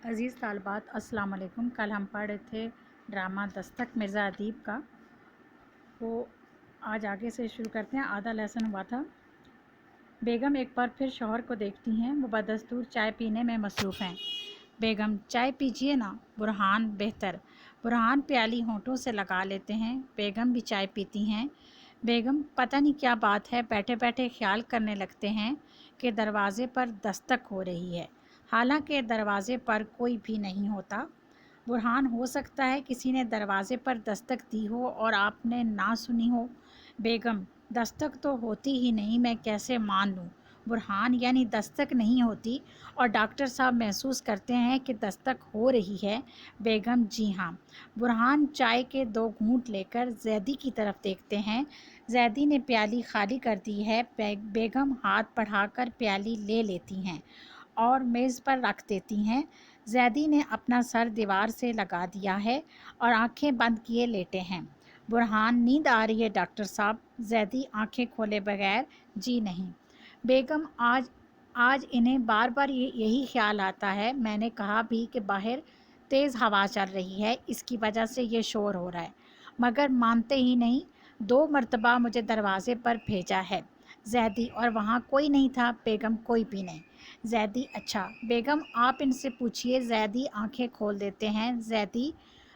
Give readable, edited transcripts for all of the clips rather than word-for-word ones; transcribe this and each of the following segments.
عزیز طالبات السلام علیکم۔ کل ہم پڑھ رہے تھے ڈرامہ دستک مرزا ادیب کا، وہ آج آگے سے شروع کرتے ہیں۔ آدھا لیسن ہوا تھا۔ بیگم ایک بار پھر شوہر کو دیکھتی ہیں، وہ بدستور چائے پینے میں مصروف ہیں۔ بیگم چائے پیجئے نا برہان بہتر۔ برہان پیالی ہونٹوں سے لگا لیتے ہیں۔ بیگم بھی چائے پیتی ہیں۔ بیگم پتہ نہیں کیا بات ہے، بیٹھے بیٹھے خیال کرنے لگتے ہیں کہ دروازے پر دستک ہو رہی ہے، حالانکہ دروازے پر کوئی بھی نہیں ہوتا۔ برہان ہو سکتا ہے کسی نے دروازے پر دستک دی ہو اور آپ نے نہ سنی ہو۔ بیگم دستک تو ہوتی ہی نہیں، میں کیسے مان لوں؟ برہان یعنی دستک نہیں ہوتی اور ڈاکٹر صاحب محسوس کرتے ہیں کہ دستک ہو رہی ہے۔ بیگم جی ہاں۔ برہان چائے کے 2 گھونٹ لے کر زیدی کی طرف دیکھتے ہیں۔ زیدی نے پیالی خالی کر دی ہے۔ بیگم ہاتھ بڑھا کر پیالی لے لیتی ہیں اور میز پر رکھ دیتی ہیں۔ زیدی نے اپنا سر دیوار سے لگا دیا ہے اور آنکھیں بند کیے لیٹے ہیں۔ برہان نیند آ رہی ہے ڈاکٹر صاحب؟ زیدی آنکھیں کھولے بغیر جی نہیں۔ بیگم آج انہیں بار بار یہی خیال آتا ہے، میں نے کہا بھی کہ باہر تیز ہوا چل رہی ہے، اس کی وجہ سے یہ شور ہو رہا ہے، مگر مانتے ہی نہیں۔ 2 مرتبہ مجھے دروازے پر بھیجا ہے۔ زیدی اور وہاں کوئی نہیں تھا؟ بیگم کوئی بھی نہیں۔ زیدی اچھا بیگم آپ ان سے پوچھئے۔ زیدی آنکھیں کھول دیتے ہیں۔ زیدی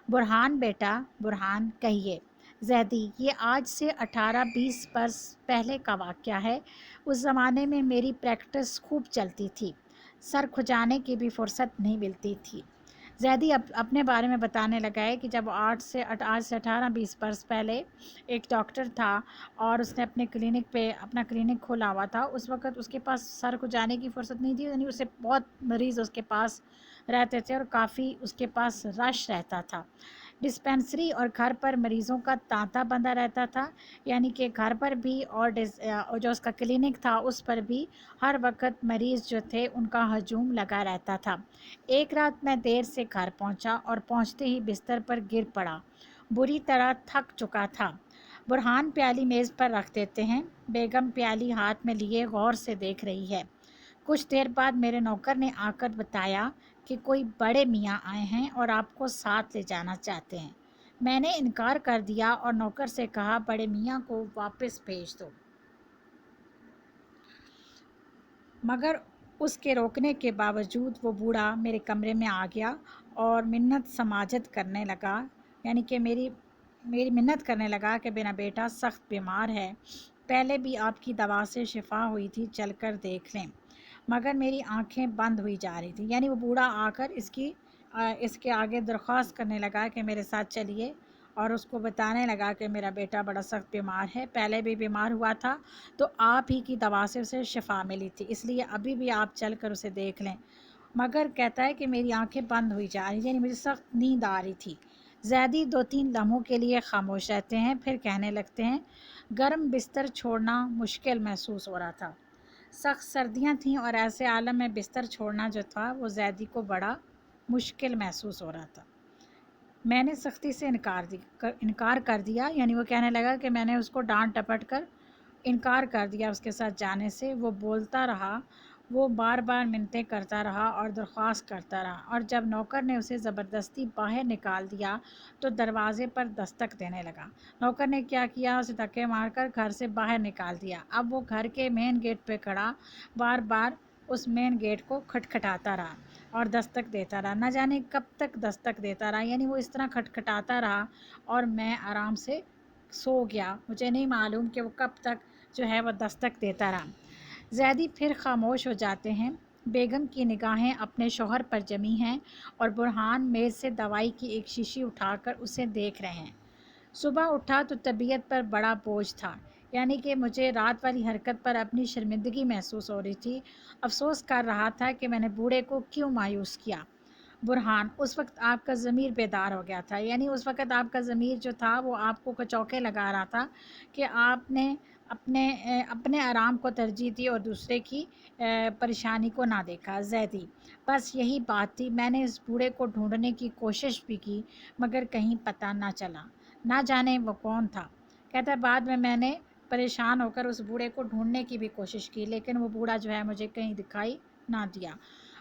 برہان بیٹا، برہان کہیے۔ زیدی یہ آج سے 18-20 برس پہلے کا واقعہ ہے۔ اس زمانے میں میری پریکٹس خوب چلتی تھی، سر کھجانے کی بھی فرصت نہیں ملتی تھی۔ زیدی اپنے بارے میں بتانے لگا ہے کہ جب آج سے 18-20 برس پہلے ایک ڈاکٹر تھا اور اس نے اپنا کلینک کھولا ہوا تھا۔ اس وقت اس کے پاس سر کھجانے کی فرصت نہیں تھی، یعنی اسے بہت مریض اس کے پاس رہتے تھے اور کافی اس کے پاس رش رہتا تھا۔ ڈسپینسری اور گھر پر مریضوں کا تانتا بندھا رہتا تھا، یعنی کہ گھر پر بھی اور جو اس کا کلینک تھا اس پر بھی ہر وقت مریض جو تھے ان کا ہجوم لگا رہتا تھا۔ ایک رات میں دیر سے گھر پہنچا اور پہنچتے ہی بستر پر گر پڑا، بری طرح تھک چکا تھا۔ برہان پیالی میز پر رکھ دیتے ہیں۔ بیگم پیالی ہاتھ میں لیے غور سے دیکھ رہی ہے۔ کچھ دیر بعد میرے نوکر نے آ کر بتایا کہ کوئی بڑے میاں آئے ہیں اور آپ کو ساتھ لے جانا چاہتے ہیں۔ میں نے انکار کر دیا اور نوکر سے کہا بڑے میاں کو واپس بھیج دو، مگر اس کے روکنے کے باوجود وہ بوڑھا میرے کمرے میں آ گیا اور منت سماجت کرنے لگا، یعنی کہ میری منت کرنے لگا کہ میرا بیٹا سخت بیمار ہے، پہلے بھی آپ کی دوا سے شفا ہوئی تھی، چل کر دیکھ لیں۔ مگر میری آنکھیں بند ہوئی جا رہی تھی، یعنی وہ بوڑھا آ کر اس کے آگے درخواست کرنے لگا کہ میرے ساتھ چلیے، اور اس کو بتانے لگا کہ میرا بیٹا بڑا سخت بیمار ہے، پہلے بھی بیمار ہوا تھا تو آپ ہی کی دوا سے اسے شفا ملی تھی، اس لیے ابھی بھی آپ چل کر اسے دیکھ لیں۔ مگر کہتا ہے کہ میری آنکھیں بند ہوئی جا رہی تھیں، یعنی مجھے سخت نیند آ رہی تھی۔ زیدی 2-3 لمحوں کے لیے خاموش رہتے ہیں، پھر کہنے لگتے ہیں گرم بستر چھوڑنا مشکل محسوس ہو رہا تھا۔ سخت سردیاں تھیں اور ایسے عالم میں بستر چھوڑنا جو تھا وہ زیدی کو بڑا مشکل محسوس ہو رہا تھا۔ میں نے سختی سے انکار کر دیا، یعنی وہ کہنے لگا کہ میں نے اس کو ڈانٹ ڈپٹ کر انکار کر دیا اس کے ساتھ جانے سے۔ وہ بولتا رہا، وہ بار بار منتیں کرتا رہا اور درخواست کرتا رہا، اور جب نوکر نے اسے زبردستی باہر نکال دیا تو دروازے پر دستک دینے لگا۔ نوکر نے کیا کیا، اسے دھکے مار کر گھر سے باہر نکال دیا۔ اب وہ گھر کے مین گیٹ پہ کھڑا بار بار اس مین گیٹ کو کھٹکھٹاتا رہا اور دستک دیتا رہا، نہ جانے کب تک دستک دیتا رہا، یعنی وہ اس طرح کھٹکھٹاتا رہا اور میں آرام سے سو گیا، مجھے نہیں معلوم کہ وہ کب تک جو ہے وہ دستک دیتا رہا۔ زیدی پھر خاموش ہو جاتے ہیں۔ بیگم کی نگاہیں اپنے شوہر پر جمی ہیں اور برہان میز سے دوائی کی ایک شیشی اٹھا کر اسے دیکھ رہے ہیں۔ صبح اٹھا تو طبیعت پر بڑا بوجھ تھا، یعنی کہ مجھے رات والی حرکت پر اپنی شرمندگی محسوس ہو رہی تھی۔ افسوس کر رہا تھا کہ میں نے بوڑھے کو کیوں مایوس کیا۔ برہان اس وقت آپ کا ضمیر بیدار ہو گیا تھا، یعنی اس وقت آپ کا ضمیر جو تھا وہ آپ کو کچوکے لگا رہا تھا کہ آپ نے اپنے آرام کو ترجیح دی اور دوسرے کی پریشانی کو نہ دیکھا۔ زیدی بس یہی بات تھی، میں نے اس بوڑھے کو ڈھونڈنے کی کوشش بھی کی مگر کہیں پتہ نہ چلا، نہ جانے وہ کون تھا۔ کہتا ہے بعد میں نے پریشان ہو کر اس بوڑھے کو ڈھونڈنے کی بھی کوشش کی، لیکن وہ بوڑھا جو ہے مجھے کہیں دکھائی نہ دیا۔